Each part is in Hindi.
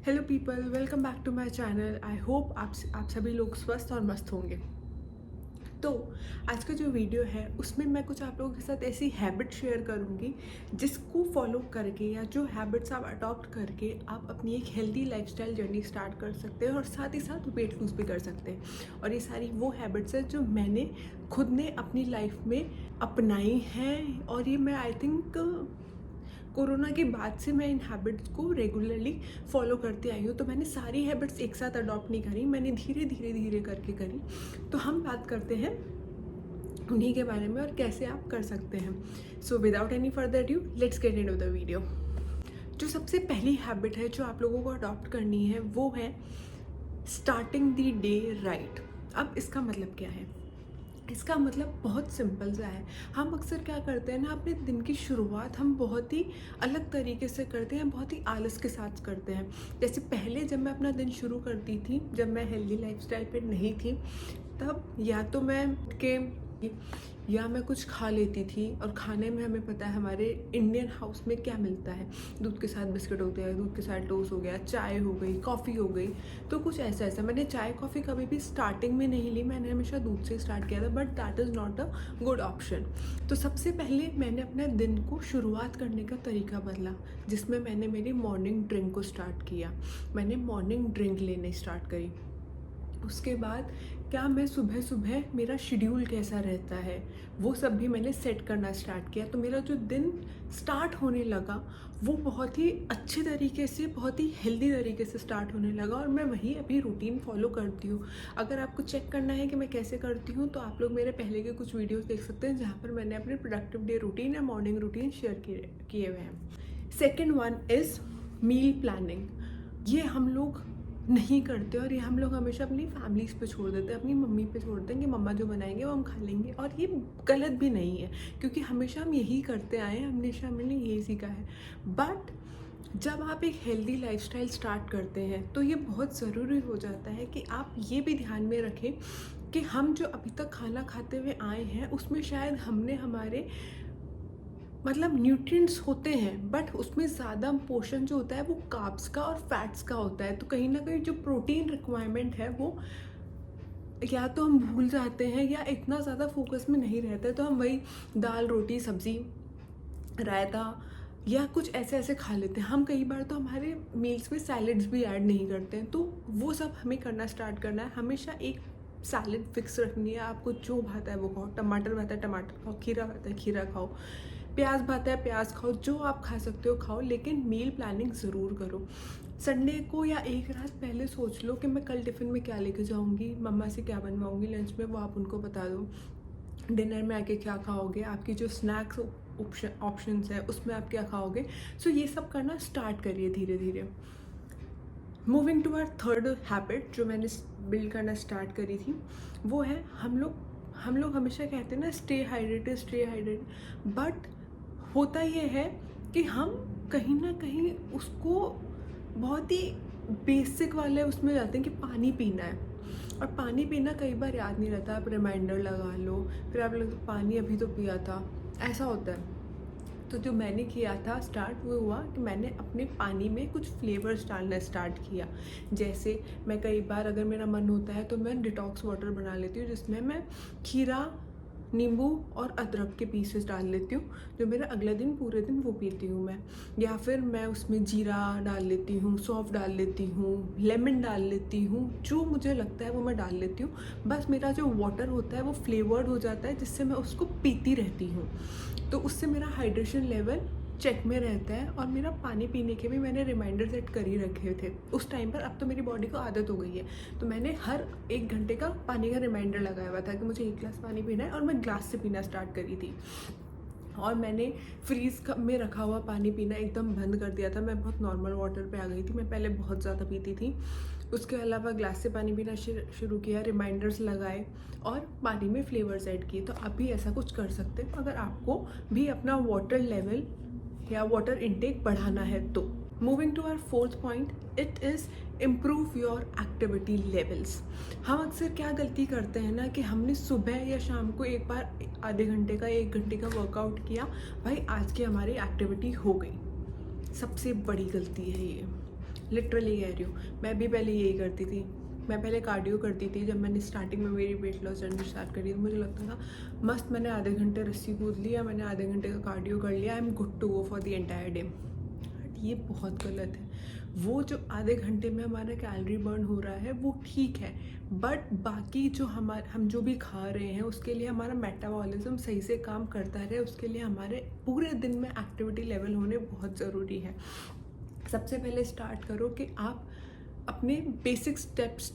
Hello people, welcome back to my channel. I hope आप सभी लोग स्वस्थ और मस्त होंगे। तो आज का जो वीडियो है उसमें मैं कुछ आप लोगों के साथ ऐसी हैबिट शेयर करूंगी जिसको फॉलो करके या जो हैबिट्स आप अडॉप्ट करके आप अपनी एक हेल्दी लाइफस्टाइल जर्नी स्टार्ट कर सकते हैं और साथ ही साथ वेट लूज भी कर सकते हैं। और ये सारी वो हैबिट्स हैं जो मैंने खुद ने अपनी लाइफ में अपनाई हैं और ये मैं आई थिंक कोरोना के बाद से मैं इन हैबिट्स को रेगुलरली फॉलो करते आई हूँ। तो मैंने सारी हैबिट्स एक साथ अडॉप्ट नहीं करी, मैंने धीरे धीरे धीरे करके करी। तो हम बात करते हैं उन्हीं के बारे में और कैसे आप कर सकते हैं। So without any further due let's get into the video. जो सबसे पहली हैबिट है जो आप लोगों को अडॉप्ट करनी है वो है स्टार्टिंग द डे राइट। अब इसका मतलब क्या है? इसका मतलब बहुत सिंपल सा है। हम अक्सर क्या करते हैं ना, अपने दिन की शुरुआत हम बहुत ही अलग तरीके से करते हैं, बहुत ही आलस के साथ करते हैं। जैसे पहले जब मैं अपना दिन शुरू करती थी, जब मैं हेल्दी लाइफस्टाइल पे नहीं थी, तब या तो मैं के या मैं कुछ खा लेती थी। और खाने में हमें पता है हमारे इंडियन हाउस में क्या मिलता है, दूध के साथ बिस्किट होते हैं, दूध के साथ टोस्ट हो गया, चाय हो गई, कॉफ़ी हो गई। तो कुछ ऐसा मैंने चाय कॉफ़ी कभी भी स्टार्टिंग में नहीं ली, मैंने हमेशा दूध से स्टार्ट किया था, but that is not a good option. तो सबसे पहले मैंने अपने दिन को शुरुआत करने का तरीका बदला, जिसमें मैंने मेरी मॉर्निंग ड्रिंक को स्टार्ट किया। मैंने मॉर्निंग ड्रिंक लेने स्टार्ट करी। उसके बाद क्या मैं सुबह सुबह मेरा शेड्यूल कैसा रहता है वो सब भी मैंने सेट करना स्टार्ट किया। तो मेरा जो दिन स्टार्ट होने लगा वो बहुत ही अच्छे तरीके से, बहुत ही हेल्दी तरीके से स्टार्ट होने लगा और मैं वही अभी रूटीन फॉलो करती हूँ। अगर आपको चेक करना है कि मैं कैसे करती हूँ तो आप लोग मेरे पहले के कुछ वीडियोस देख सकते हैं जहाँ पर मैंने अपने प्रोडक्टिव डे रूटीन या मॉर्निंग रूटीन शेयर किए हुए हैं। Second one is meal planning. ये हम लोग नहीं करते और ये हम लोग हमेशा अपनी फैमिलीज़ पे छोड़ देते हैं, अपनी मम्मी पे छोड़ देते हैं कि मम्मा जो बनाएंगे वो हम खा लेंगे। और ये गलत भी नहीं है क्योंकि हमेशा हम यही करते आए हैं, हमेशा हमने यही सीखा है। बट जब आप एक हेल्दी लाइफस्टाइल स्टार्ट करते हैं तो ये बहुत ज़रूरी हो जाता है कि आप ये भी ध्यान में रखें कि हम जो अभी तक खाना खाते हुए आए हैं उसमें शायद हमने हमारे न्यूट्रिएंट्स होते हैं, बट उसमें ज़्यादा पोर्शन जो होता है वो कार्ब्स का और फैट्स का होता है। तो कहीं ना कहीं जो प्रोटीन रिक्वायरमेंट है वो या तो हम भूल जाते हैं या इतना ज़्यादा फोकस में नहीं रहता है, तो हम वही दाल रोटी सब्ज़ी रायता या कुछ ऐसे खा लेते हैं। हम कई बार तो हमारे मील्स में सैलड्स भी ऐड नहीं करते हैं। तो वो सब हमें करना स्टार्ट करना है। हमेशा एक सैलड फिक्स रखनी है। आपको जो भाता है वो खाओ, टमाटर भाता है टमाटर खाओ, खीरा भाता है खीरा खाओ, प्याज भाता है प्याज खाओ, जो आप खा सकते हो खाओ, लेकिन मील प्लानिंग ज़रूर करो। संडे को या एक रात पहले सोच लो कि मैं कल टिफ़िन में क्या लेके जाऊँगी, मम्मा से क्या बनवाऊँगी लंच में, वो आप उनको बता दो। डिनर में आके क्या खाओगे, आपकी जो स्नैक्स ऑप्शंस है उसमें आप क्या खाओगे। सो ये सब करना स्टार्ट करिए धीरे धीरे। Moving to our third habit जो मैंने बिल्ड करना स्टार्ट करी थी वो है हम लोग हमेशा कहते हैं ना स्टे हाइड्रेटेड, बट होता ये है कि हम कहीं ना कहीं उसको बहुत ही बेसिक वाले उसमें जाते हैं कि पानी पीना है, और पानी पीना कई बार याद नहीं रहता। आप रिमाइंडर लगा लो, फिर आप लोग पानी अभी तो पिया था, ऐसा होता है। तो जो मैंने किया था स्टार्ट वो हुआ कि मैंने अपने पानी में कुछ फ्लेवर्स डालना स्टार्ट किया। जैसे मैं कई बार अगर मेरा मन होता है तो मैं डिटॉक्स वाटर बना लेती हूँ, जिसमें मैं खीरा, नींबू और अदरक के पीसेस डाल लेती हूँ, जो मेरा अगला दिन पूरे दिन वो पीती हूँ मैं। या फिर मैं उसमें जीरा डाल लेती हूँ, सौंफ डाल लेती हूँ, लेमन डाल लेती हूँ, जो मुझे लगता है वो मैं डाल लेती हूँ। बस मेरा जो वाटर होता है वो फ्लेवर्ड हो जाता है, जिससे मैं उसको पीती रहती हूँ। तो उससे मेरा हाइड्रेशन लेवल चेक में रहता है और मेरा पानी पीने के भी मैंने रिमाइंडर सेट कर ही रखे थे उस टाइम पर। अब तो मेरी बॉडी को आदत हो गई है, तो मैंने हर 1 घंटे का पानी का रिमाइंडर लगाया हुआ था कि मुझे 1 गिलास पानी पीना है, और मैं ग्लास से पीना स्टार्ट करी थी। और मैंने फ्रीज में रखा हुआ पानी पीना एकदम बंद कर दिया था। मैं बहुत नॉर्मल वाटर पे आ गई थी, मैं पहले बहुत ज़्यादा पीती थी। उसके अलावा ग्लास से पानी पीना शुरू किया, रिमाइंडर्स लगाए और पानी में फ्लेवर्स ऐड किए। तो आप भी ऐसा कुछ कर सकते हो अगर आपको भी अपना वाटर लेवल या वाटर इनटेक बढ़ाना है तो। Moving to our fourth point, it is improve your activity levels. हम अक्सर क्या गलती करते हैं ना कि हमने सुबह या शाम को एक बार आधे घंटे का 1 घंटे का वर्कआउट किया, भाई आज की हमारी एक्टिविटी हो गई। सबसे बड़ी गलती है ये। लिटरली कह रही हूँ, मैं भी पहले यही करती थी। मैं पहले कार्डियो करती थी। जब मैंने स्टार्टिंग में मेरी वेट लॉस जर्नी स्टार्ट करी तो मुझे लगता था मस्त, मैंने आधे घंटे रस्सी कूद लिया, मैंने आधे घंटे का कार्डियो कर लिया, I am good to go for the entire day. But ये बहुत गलत है। वो जो आधे घंटे में हमारा कैलोरी बर्न हो रहा है वो ठीक है, बट बाकी जो हम जो भी खा रहे हैं उसके लिए हमारा मेटाबॉलिज्म सही से काम करता रहे, उसके लिए हमारे पूरे दिन में एक्टिविटी लेवल होने बहुत ज़रूरी है। सबसे पहले स्टार्ट करो कि आप अपने बेसिक स्टेप्स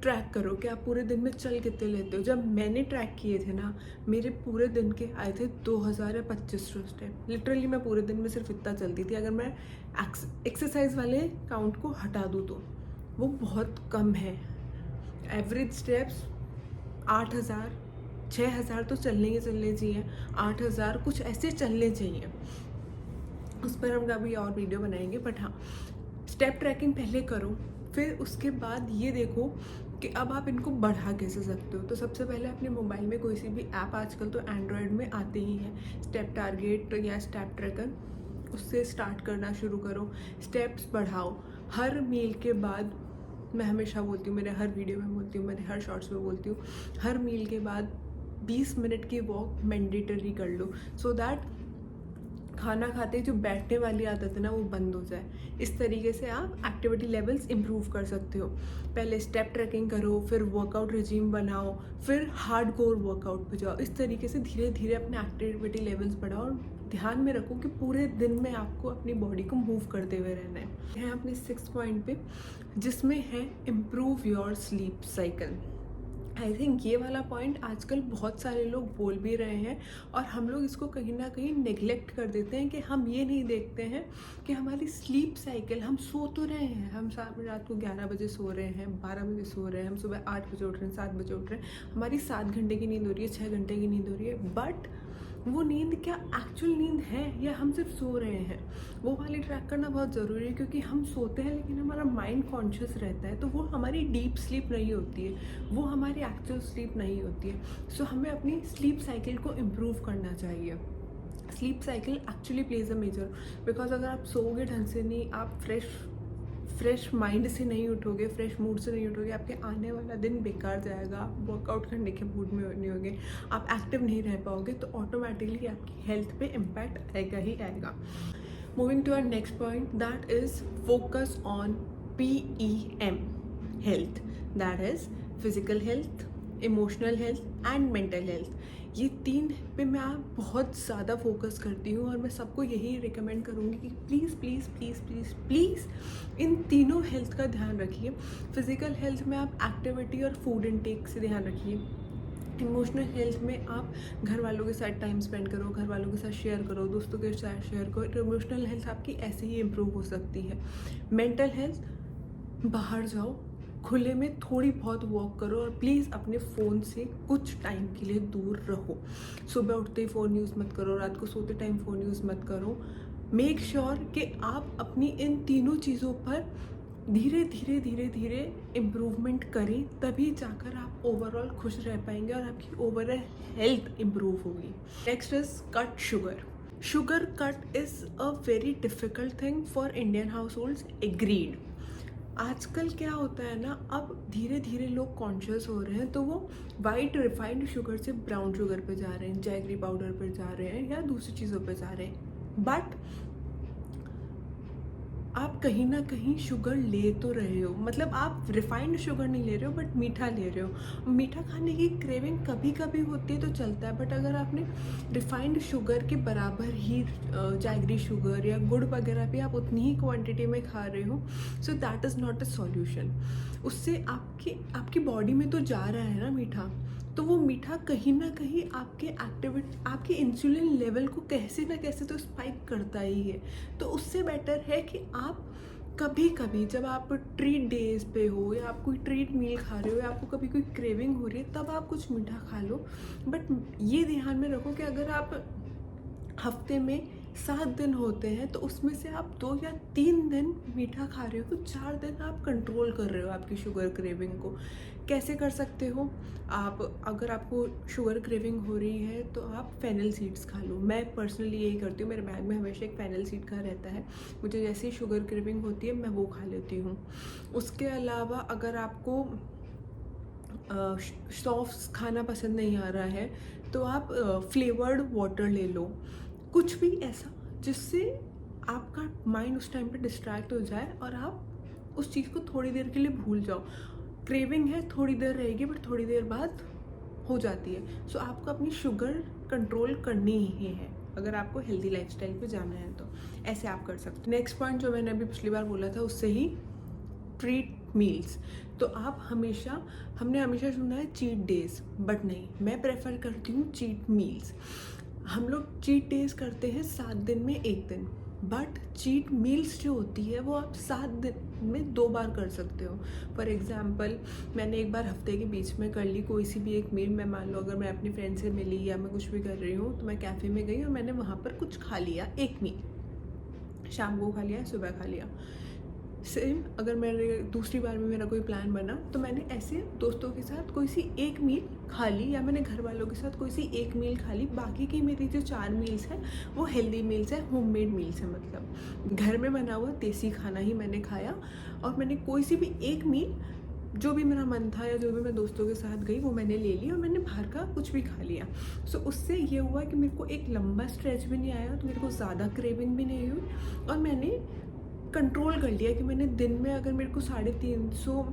ट्रैक करो कि आप पूरे दिन में चल कितने लेते हो। जब मैंने ट्रैक किए थे ना, मेरे पूरे दिन के आए थे 2000 या 2500 स्टेप। लिटरली मैं पूरे दिन में सिर्फ इतना चलती थी। अगर मैं एक्सरसाइज वाले काउंट को हटा दूँ तो वो बहुत कम है। एवरेज स्टेप्स 8000 6000 तो चलने चाहिए, 8000 कुछ ऐसे चलने चाहिए। उस पर हम कभी और वीडियो बनाएंगे। बट हाँ, स्टेप ट्रैकिंग पहले करो, फिर उसके बाद ये देखो कि अब आप इनको बढ़ा कैसे सकते हो। तो सबसे पहले अपने मोबाइल में कोई सी भी ऐप, आजकल तो एंड्रॉयड में आते ही हैं, स्टेप टारगेट या स्टेप ट्रैकर, उससे स्टार्ट करना शुरू करो। स्टेप्स बढ़ाओ। हर मील के बाद, मैं हमेशा बोलती हूँ, मेरे हर वीडियो में बोलती हूँ, मेरे हर शॉर्ट्स में बोलती हूँ, हर मील के बाद 20 मिनट की वॉक मैंडेटरी कर लो, सो दैट खाना खाते जो बैठने वाली आदत है ना वो बंद हो जाए। इस तरीके से आप एक्टिविटी लेवल्स इम्प्रूव कर सकते हो। पहले स्टेप ट्रैकिंग करो, फिर वर्कआउट रिजीम बनाओ, फिर हार्डकोर वर्कआउट पे जाओ। इस तरीके से धीरे धीरे अपने एक्टिविटी लेवल्स बढ़ाओ और ध्यान में रखो कि पूरे दिन में आपको अपनी बॉडी को मूव करते हुए रहना है। अपने 6 पॉइंट पे, जिसमें है improve your sleep cycle. I think ये वाला पॉइंट आजकल बहुत सारे लोग बोल भी रहे हैं और हम लोग इसको कहीं ना कहीं नेग्लेक्ट कर देते हैं कि हम ये नहीं देखते हैं कि हमारी स्लीप साइकिल, हम सो तो रहे हैं, हम रात को 11 बजे सो रहे हैं, 12 बजे सो रहे हैं, हम सुबह 8 बजे उठ रहे हैं, 7 बजे उठ रहे हैं, हमारी 7 घंटे की नींद हो रही है, 6 घंटे की नींद हो रही है, बट वो नींद क्या एक्चुअल नींद है या हम सिर्फ सो रहे हैं, वो वाली ट्रैक करना बहुत ज़रूरी है। क्योंकि हम सोते हैं लेकिन हमारा माइंड कॉन्शियस रहता है, तो वो हमारी डीप स्लीप नहीं होती है, वो हमारी एक्चुअल स्लीप नहीं होती है। सो हमें अपनी स्लीप साइकिल को इम्प्रूव करना चाहिए। Sleep cycle actually plays a major, because अगर आप सोओगे ढंग से नहीं, आप फ्रेश माइंड से नहीं उठोगे, फ्रेश मूड से नहीं उठोगे, आपके आने वाला दिन बेकार जाएगा। आप वर्कआउट करने के मूड में नहीं होगे, आप एक्टिव नहीं रह पाओगे, तो ऑटोमेटिकली आपकी हेल्थ पे इम्पैक्ट आएगा ही आएगा। Moving to our next point, that is focus on PEM health, that is physical health, emotional health and mental health. ये 3 पे मैं बहुत ज़्यादा फोकस करती हूँ और मैं सबको यही रिकमेंड करूँगी कि please please please please please इन तीनों हेल्थ का ध्यान रखिए। फिज़िकल हेल्थ में आप एक्टिविटी और फूड इनटेक से ध्यान रखिए। इमोशनल हेल्थ में आप घर वालों के साथ टाइम स्पेंड करो, घर वालों के साथ शेयर करो, दोस्तों के साथ शेयर करो। तो इमोशनल हेल्थ आपकी ऐसे ही इम्प्रूव हो सकती है। मेंटल हेल्थ, बाहर जाओ, खुले में थोड़ी बहुत वॉक करो और प्लीज़ अपने फ़ोन से कुछ टाइम के लिए दूर रहो। सुबह उठते ही फ़ोन यूज़ मत करो, रात को सोते टाइम फ़ोन यूज़ मत करो। मेक श्योर कि आप अपनी इन तीनों चीज़ों पर धीरे धीरे धीरे धीरे इम्प्रूवमेंट करें, तभी जाकर आप ओवरऑल खुश रह पाएंगे और आपकी ओवरऑल हेल्थ इम्प्रूव होगी। Next is cut sugar. Sugar cut is a very difficult thing for Indian house holds, agreed. आजकल क्या होता है ना, अब धीरे धीरे लोग कॉन्शियस हो रहे हैं, तो वो वाइट रिफाइंड शुगर से ब्राउन शुगर पे जा रहे हैं, जैगरी पाउडर पे जा रहे हैं या दूसरी चीज़ों पे जा रहे हैं। बट आप कहीं ना कहीं शुगर ले तो रहे हो, मतलब आप रिफाइंड शुगर नहीं ले रहे हो बट मीठा ले रहे हो। मीठा खाने की क्रेविंग कभी कभी होती है तो चलता है, बट अगर आपने रिफाइंड शुगर के बराबर ही जैगरी शुगर या गुड़ वगैरह भी आप उतनी ही क्वांटिटी में खा रहे हो, so that is not a solution. उससे आपकी बॉडी में तो जा रहा है ना मीठा, तो वो मीठा कहीं ना कहीं आपके इंसुलिन लेवल को कैसे ना कैसे तो स्पाइक करता ही है। तो उससे बेटर है कि आप कभी कभी जब आप ट्रीट डेज पे हो या आप कोई ट्रीट मील खा रहे हो या आपको कभी कोई क्रेविंग हो रही है, तब आप कुछ मीठा खा लो। बट ये ध्यान में रखो कि अगर आप हफ्ते में 7 दिन होते हैं, तो उसमें से आप 2 या 3 दिन मीठा खा रहे हो, तो 4 दिन आप कंट्रोल कर रहे हो आपकी शुगर क्रेविंग को। कैसे कर सकते हो आप? अगर आपको शुगर क्रेविंग हो रही है तो आप फेनल सीड्स खा लो। मैं पर्सनली यही करती हूँ, मेरे बैग में हमेशा एक फेनल सीड का रहता है। मुझे जैसे ही शुगर क्रेविंग होती है मैं वो खा लेती हूँ। उसके अलावा अगर आपको सॉफ्ट खाना पसंद नहीं आ रहा है तो आप फ्लेवर्ड वाटर ले लो, कुछ भी ऐसा जिससे आपका माइंड उस टाइम पे डिस्ट्रैक्ट हो जाए और आप उस चीज़ को थोड़ी देर के लिए भूल जाओ। क्रेविंग है, थोड़ी देर रहेगी बट थोड़ी देर बाद हो जाती है। सो आपको अपनी शुगर कंट्रोल करनी ही है अगर आपको हेल्दी लाइफस्टाइल पे जाना है तो। ऐसे आप कर सकते हो। नेक्स्ट पॉइंट जो मैंने अभी पिछली बार बोला था उससे ही, ट्रीट मील्स। तो आप हमने हमेशा सुना है चीट डेज, बट नहीं, मैं प्रेफर करती हूँ चीट मील्स। हम लोग चीट डेज करते हैं 7 दिन में 1 दिन, बट चीट मील्स जो होती है वो आप 7 दिन में 2 बार कर सकते हो। फॉर एग्जाम्पल, मैंने एक बार हफ्ते के बीच में कर ली कोई सी भी एक मील। मैं मान लो अगर मैं अपनी फ्रेंड से मिली या मैं कुछ भी कर रही हूँ तो मैं कैफ़े में गई और मैंने वहाँ पर कुछ खा लिया, एक मील, शाम को खा लिया, सुबह खा लिया। सेम अगर मेरे दूसरी बार में मेरा कोई प्लान बना तो मैंने ऐसे दोस्तों के साथ कोई सी एक मील खा ली, या मैंने घर वालों के साथ कोई सी एक मील खा ली। बाकी की मेरी जो 4 मील्स हैं वो हेल्दी मील्स हैं, होममेड मील्स हैं, मतलब घर में बना हुआ देसी खाना ही मैंने खाया। और मैंने कोई सी भी एक मील जो भी मेरा मन था या जो भी मैं दोस्तों के साथ गई वो मैंने ले ली और मैंने बाहर का कुछ भी खा लिया। सो उससे ये हुआ कि मेरे को एक लंबा स्ट्रेच भी नहीं आया, तो मेरे को ज़्यादा क्रेविंग भी नहीं हुई, और मैंने कंट्रोल कर लिया कि मैंने दिन में अगर मेरे को 350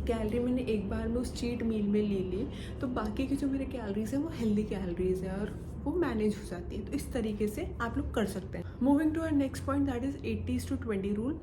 कैलोरी मैंने एक बार में उस चीट मील में ले ली, तो बाकी की जो मेरे कैलोरीज हैं वो हेल्दी कैलोरीज हैं और वो मैनेज हो जाती है। तो इस तरीके से आप लोग कर सकते हैं। Moving to our next point, that is 80:20 rule.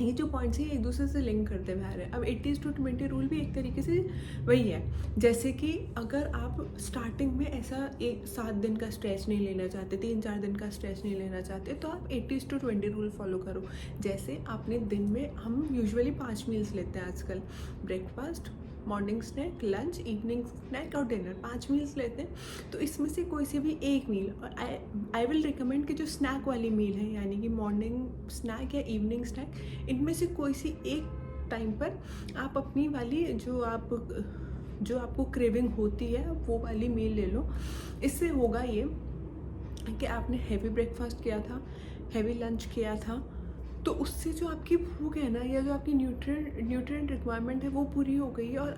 ये जो पॉइंट्स हैं एक दूसरे से लिंक करते हुए आ रहे हैं। अब 80:20 रूल भी एक तरीके से वही है, जैसे कि अगर आप स्टार्टिंग में ऐसा 7 दिन का स्ट्रेच नहीं लेना चाहते, 3-4 दिन का स्ट्रेच नहीं लेना चाहते, तो आप 80:20 रूल फॉलो करो। जैसे आपने दिन में, हम यूजुअली 5 मील्स लेते हैं आजकल, breakfast, morning snack, lunch, evening snack और डिनर, 5 मील्स लेते हैं। तो इसमें से कोई सी भी एक मील, और आई विल रिकमेंड कि जो स्नैक वाली मील है, यानी कि मॉर्निंग स्नैक या इवनिंग स्नैक, इनमें से कोई सी एक टाइम पर आप अपनी वाली जो आपको क्रेविंग होती है वो वाली मील ले लो। इससे होगा ये कि आपने हैवी ब्रेकफास्ट किया था, हैवी लंच किया था, तो उससे जो आपकी भूख है ना, या जो आपकी न्यूट्रिएंट रिक्वायरमेंट है वो पूरी हो गई है, और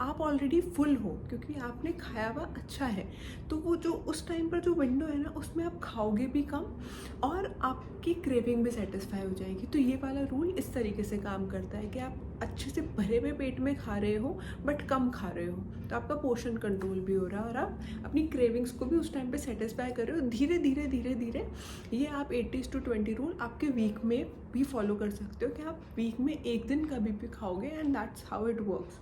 आप ऑलरेडी फुल हो क्योंकि आपने खाया हुआ अच्छा है। तो वो जो उस टाइम पर जो विंडो है ना, उसमें आप खाओगे भी कम और आपकी क्रेविंग भी सेटिस्फाई हो जाएगी। तो ये वाला रूल इस तरीके से काम करता है कि आप अच्छे से भरे हुए पेट में खा रहे हो बट कम खा रहे हो, तो आपका पोर्शन कंट्रोल भी हो रहा है और आप अपनी क्रेविंग्स को भी उस टाइम पे सेटिस्फाई कर रहे हो। धीरे धीरे ये आप 80:20 रूल आपके वीक में भी फॉलो कर सकते हो कि आप वीक में एक दिन कभी भी खाओगे, and that's how it works.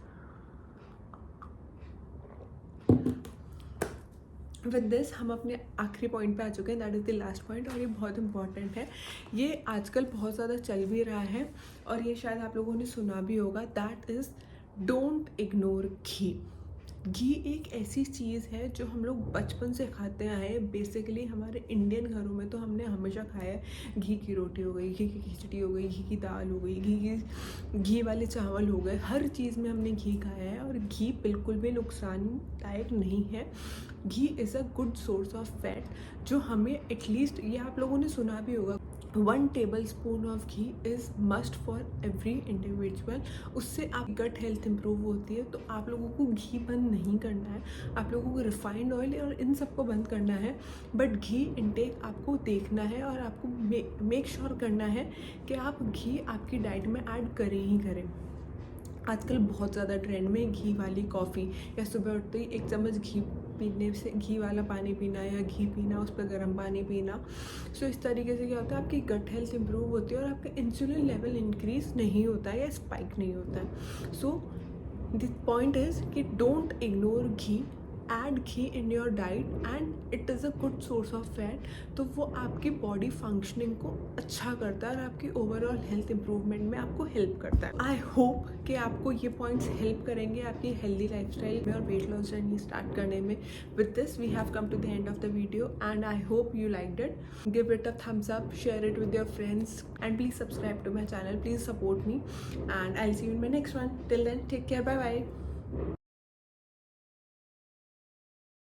With this हम अपने आखिरी पॉइंट पे आ चुके हैं, that is the last point, और ये बहुत इंपॉर्टेंट है। ये आजकल बहुत ज़्यादा चल भी रहा है और ये शायद आप लोगों ने सुना भी होगा, दैट इज़ डोंट इग्नोर घी। घी एक ऐसी चीज़ है जो हम लोग बचपन से खाते आए हैं। बेसिकली हमारे इंडियन घरों में तो हमने हमेशा खाया है। घी की रोटी हो गई, घी की खिचड़ी हो गई, घी की दाल हो गई, घी वाले चावल हो गए, हर चीज़ में हमने घी खाया है। और घी बिल्कुल भी नुकसानदायक नहीं है। Ghee is a good source of fat, जो हमें एटलीस्ट, ये आप लोगों ने सुना भी होगा, 1 tablespoon of ghee is must for every individual. उससे आप गट हेल्थ इंप्रूव होती है। तो आप लोगों को घी बंद नहीं करना है, आप लोगों को रिफाइंड ऑयल और इन सबको बंद करना है, बट घी इनटेक आपको देखना है और आपको मेक श्योर करना है कि आप घी आपकी डाइट में ऐड करें ही करें। आजकल बहुत ज़्यादा ट्रेंड में घी वाली कॉफ़ी, या सुबह उठते ही 1 चम्मच घी पीने से, घी वाला पानी पीना या घी पीना, उस पर गर्म पानी पीना। सो इस तरीके से क्या होता है, आपकी गट हेल्थ इंप्रूव होती है और आपका इंसुलिन लेवल इंक्रीज नहीं होता है या स्पाइक नहीं होता है। सो द पॉइंट इज़ कि don't ignore ghee add ghee in your diet and it is a good source of fat, तो वो आपकी बॉडी फंक्शनिंग को अच्छा करता है और आपकी ओवरऑल हेल्थ इंप्रूवमेंट में आपको हेल्प करता है। आई होप कि आपको ये पॉइंट्स हेल्प करेंगे आपकी हेल्दी लाइफस्टाइल में और वेट लॉस जर्नी स्टार्ट करने में। With this we have come to the end of the video and I hope you liked it. Give it a thumbs up, share it with your friends, and please subscribe to my channel. Please support me, and I'll see you in my next one. Till then, take care. Bye bye.